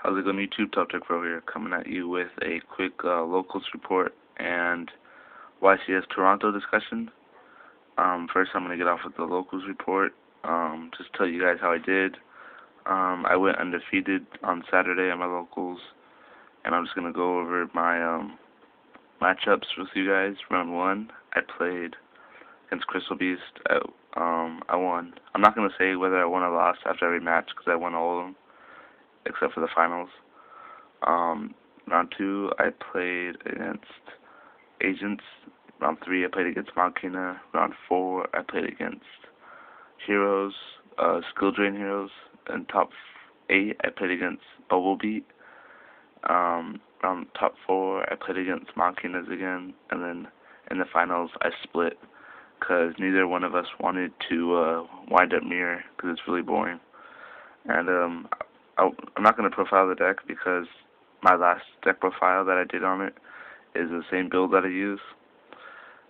How's it going, YouTube? Top Tech Pro here, coming at you with a quick locals report and YCS Toronto discussion. First, I'm going to get off with the locals report. Just tell you guys how I did. I went undefeated on Saturday at my locals, and I'm just going to go over my matchups with you guys. Round one, I played against Crystal Beast. I won. I'm not going to say whether I won or lost after every match because I won all of them except for the finals. Round two, I played against Agents. Round three, I played against Machina. Round four, I played against Heroes, Skill Drain Heroes. And top eight, I played against Bubblebeat. Round top four, I played against Machinas again. And then in the finals, I split because neither one of us wanted to wind up mirror because it's really boring. And I'm not going to profile the deck because my last deck profile that I did on it is the same build that I use.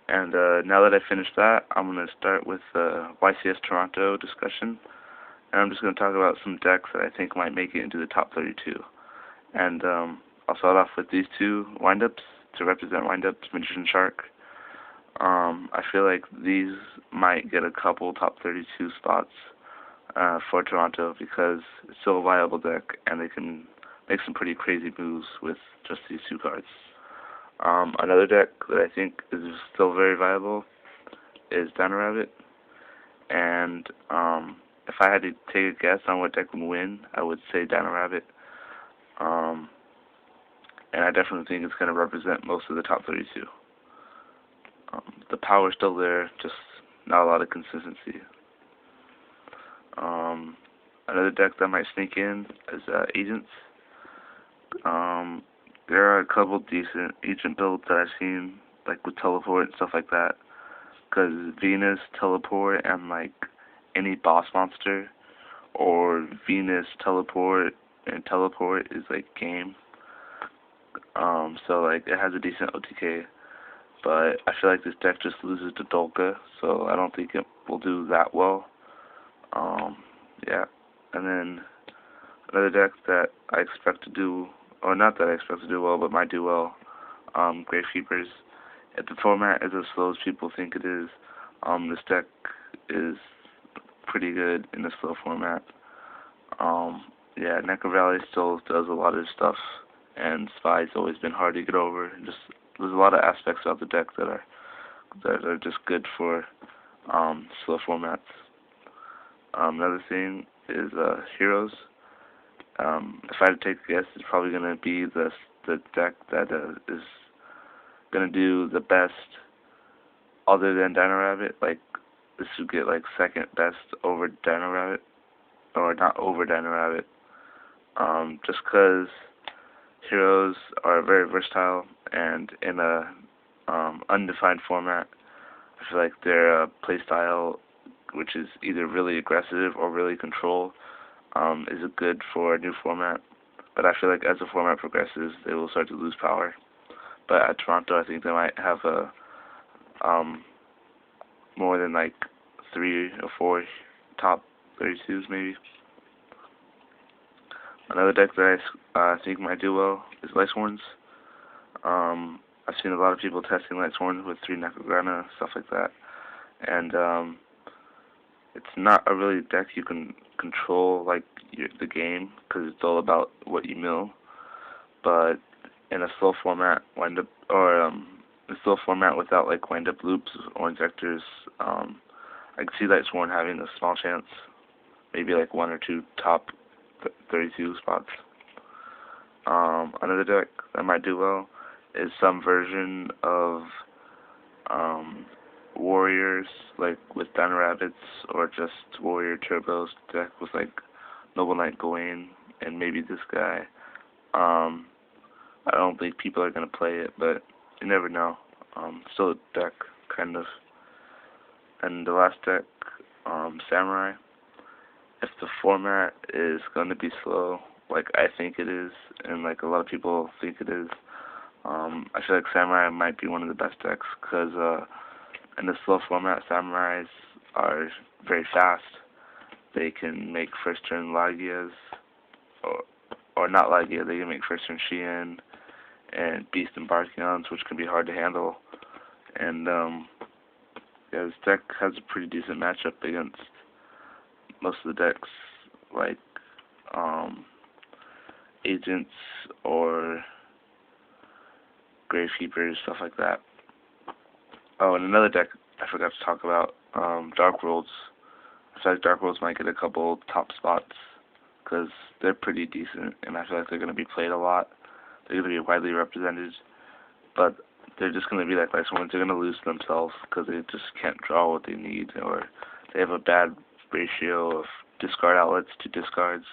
And now that I finished that, I'm going to start with the YCS Toronto discussion. And I'm just going to talk about some decks that I think might make it into the top 32. And I'll start off with these two windups to represent windups, Magician Shark. I feel like these might get a couple top 32 spots for Toronto because it's still a viable deck and they can make some pretty crazy moves with just these two cards. Another deck that I think is still very viable is Dino Rabbit, and if I had to take a guess on what deck would win, I would say Dino Rabbit, and I definitely think it's going to represent most of the top 32. The power's still there, just not a lot of consistency. Another deck that might sneak in is Agents. There are a couple decent agent builds that I've seen, like with teleport and stuff like that. Because Venus, teleport, and like any boss monster, or Venus, teleport, and teleport is like game. So like it has a decent OTK, but I feel like this deck just loses to Dolka, so I don't think it will do that well. Yeah, and then another deck that I expect to do, or not that I expect to do well, but might do well, Gravekeepers. If the format is as slow as people think it is, this deck is pretty good in the slow format. Yeah, Necker Valley still does a lot of stuff, and Spy's always been hard to get over. Just there's a lot of aspects of the deck that are just good for slow formats. Another thing is Heroes. If I had to take a guess, it's probably going to be the deck that is going to do the best other than Dino Rabbit. Like, this would get, like, second best over Dino Rabbit, or not over Dino Rabbit. Just because Heroes are very versatile, and in a undefined format, I feel like their playstyle, which is either really aggressive or really control, is good for a new format. But I feel like as the format progresses, they will start to lose power. But at Toronto, I think they might have a more than like 3 or 4 top 32s maybe. Another deck that I think might do well is Lightsworns. I've seen a lot of people testing Lightsworns with 3 Necrograna, stuff like that. And it's not a really deck you can control like the game because it's all about what you mill. But in a slow format, a slow format without like wind up loops or injectors, I can see Lightsworn having a small chance, maybe like 1 or 2 top 32 spots. Another deck that might do well is some version of Warriors, like with Dino Rabbits, or just Warrior Turbo's deck with like Noble Knight Gawain and maybe this guy. I don't think people are going to play it, but you never know. Still a deck, kind of. And the last deck, Samurai. If the format is going to be slow, like I think it is, and like a lot of people think it is, I feel like Samurai might be one of the best decks, because in the slow format, Samurais are very fast. They can make first turn Lagias, or or not like it. They can make First and Sheehan and Beast and Barkions, which can be hard to handle. And yeah, this deck has a pretty decent matchup against most of the decks, like Agents or Gravekeepers, stuff like that. Oh, and another deck I forgot to talk about, Dark Worlds. I feel like Dark Worlds might get a couple top spots because they're pretty decent, and I feel like they're going to be played a lot. They're going to be widely represented, but they're just going to be like someone they're going to lose themselves because they just can't draw what they need, or they have a bad ratio of discard outlets to discards,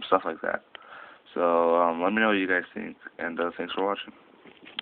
stuff like that. So let me know what you guys think, and thanks for watching.